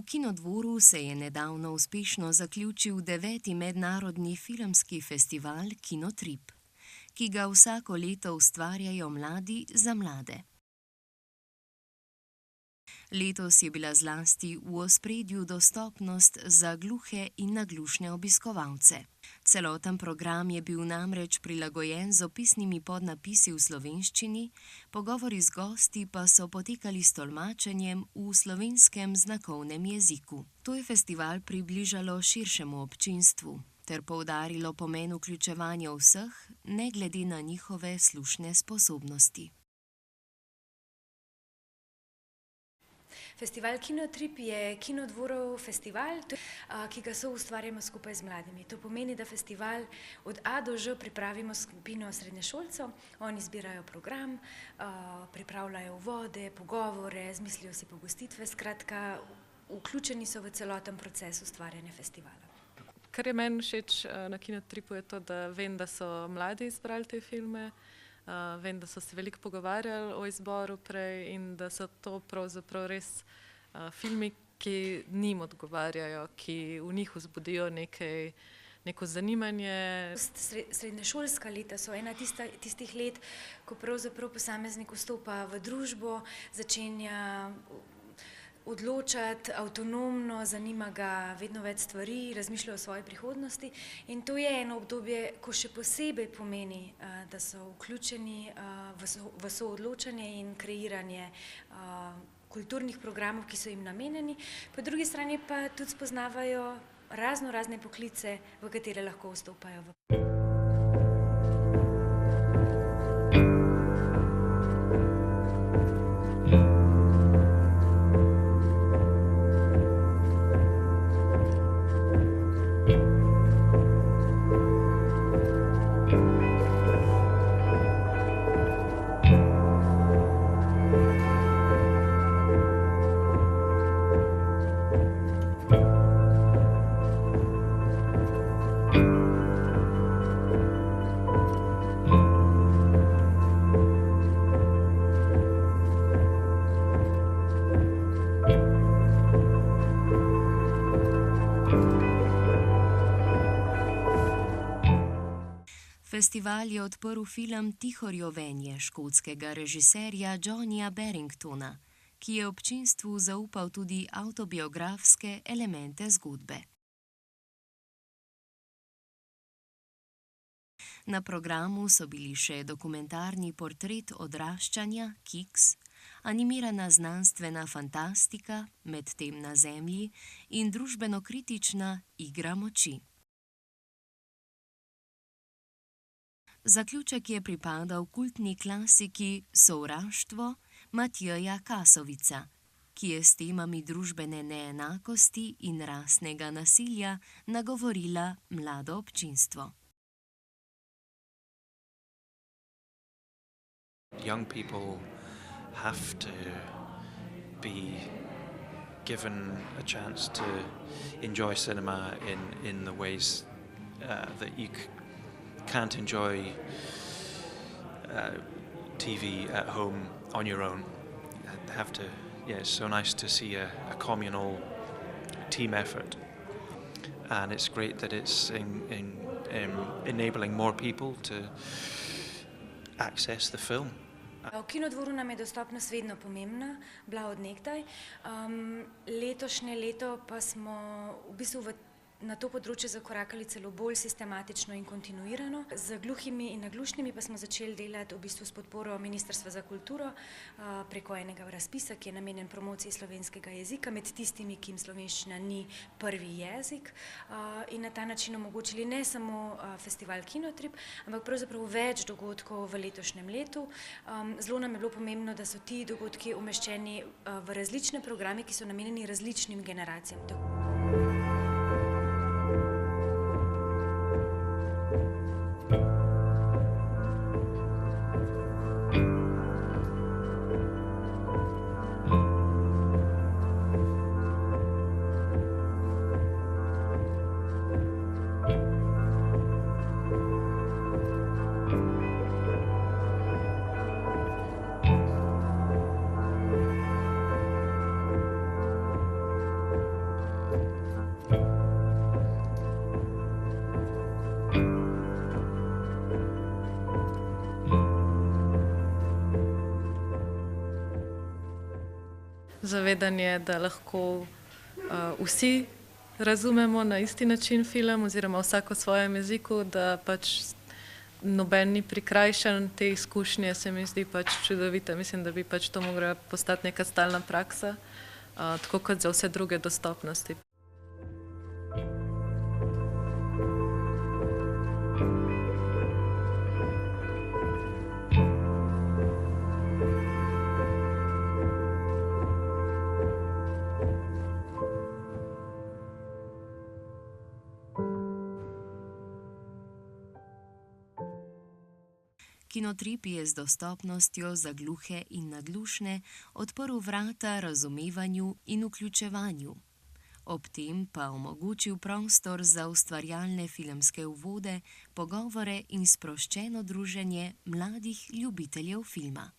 V Kinodvoru se je nedavno uspešno zaključil 9. mednarodni filmski festival Kinotrip, ki ga vsako leto ustvarjajo mladi za mlade. Letos je bila zlasti v ospredju dostopnost za gluhe in naglušne obiskovalce. Celoten program je bil namreč prilagojen z opisnimi podnapisi v slovenščini, pogovori z gosti pa so potekali s tolmačenjem v slovenskem znakovnem jeziku. To je festival približalo širšemu občinstvu ter poudarilo pomen vključevanja vseh, ne glede na njihove slušne sposobnosti. Festival Kinotrip je Kinodvorov festival, ki ga soustvarjamo skupaj z mladimi. To pomeni, da festival od A do Ž pripravimo skupino srednješolcev. Oni zbirajo program, pripravljajo uvode, pogovore, izmislijo si pogostitve, skratka, vključeni so v celoten proces ustvarjanja festivala. Kar je meni všeč na Kinotripu je to, da vem, da so mladi izbrali te filme. Vem, da so se veliko pogovarjali o izboru prej in da so to pravzaprav res filmi, ki njim odgovarjajo, ki v njih vzbudijo neko zanimanje. Srednješolska leta so ena tistih let, ko pravzaprav posameznik vstopa v družbo, začenja odločati avtonomno, zanima ga vedno več stvari, razmišlja o svoji prihodnosti in to je eno obdobje, ko še posebej pomeni, da so vključeni v soodločanje in kreiranje kulturnih programov, ki so jim namenjeni. Po drugi strani pa tudi spoznavajo razne poklice, v katere lahko vstopajo. Festival je odprl film Tiho rjovenje škotskega režiserja Johnya Barringtona, ki je občinstvu zaupal tudi avtobiografske elemente zgodbe. Na programu so bili še dokumentarni portret odraščanja Kiks, animirana znanstvena fantastika Medtem na zemlji in družbeno-kritična Igra moči. Zaključek je pripadal kultni klasiki Sovraštvo Matjeja Kasovica, ki je s temami družbene neenakosti in rasnega nasilja nagovorila mlado občinstvo. Young people have to be given a chance to enjoy cinema in the ways that you can't enjoy TV at home on your own. It's so nice to see a communal team effort, and it's great that it's enabling more people to access the film. V Kinodvoru nam je dostopnost vedno pomembna, bila od nekdaj. Letošnje leto pa smo v bistvu na to področje zakorakali celo bolj sistematično in kontinuirano. Z gluhimi in naglušnimi pa smo začeli delati v bistvu s podporo Ministrstva za kulturo preko enega razpisa, ki je namenjen promociji slovenskega jezika med tistimi, ki jim slovenščina ni prvi jezik, in na ta način omogočili ne samo festival Kinotrip, ampak pravzaprav več dogodkov v letošnjem letu. Zelo nam je bilo pomembno, da so ti dogodki umeščeni v različne programe, ki so namenjeni različnim generacijam. zavedanje, da lahko vsi razumemo na isti način film oziroma vsak v svojem jeziku, da pač noben ni prikrajšan te izkušnje, se mi zdi pač čudovita. Mislim, da bi pač to mogla postati neka stalna praksa, tako kot za vse druge dostopnosti. Kinotrip je z dostopnostjo za gluhe in naglušne odprl vrata razumevanju in vključevanju. Ob tem pa omogočil prostor za ustvarjalne filmske uvode, pogovore in sproščeno druženje mladih ljubiteljev filma.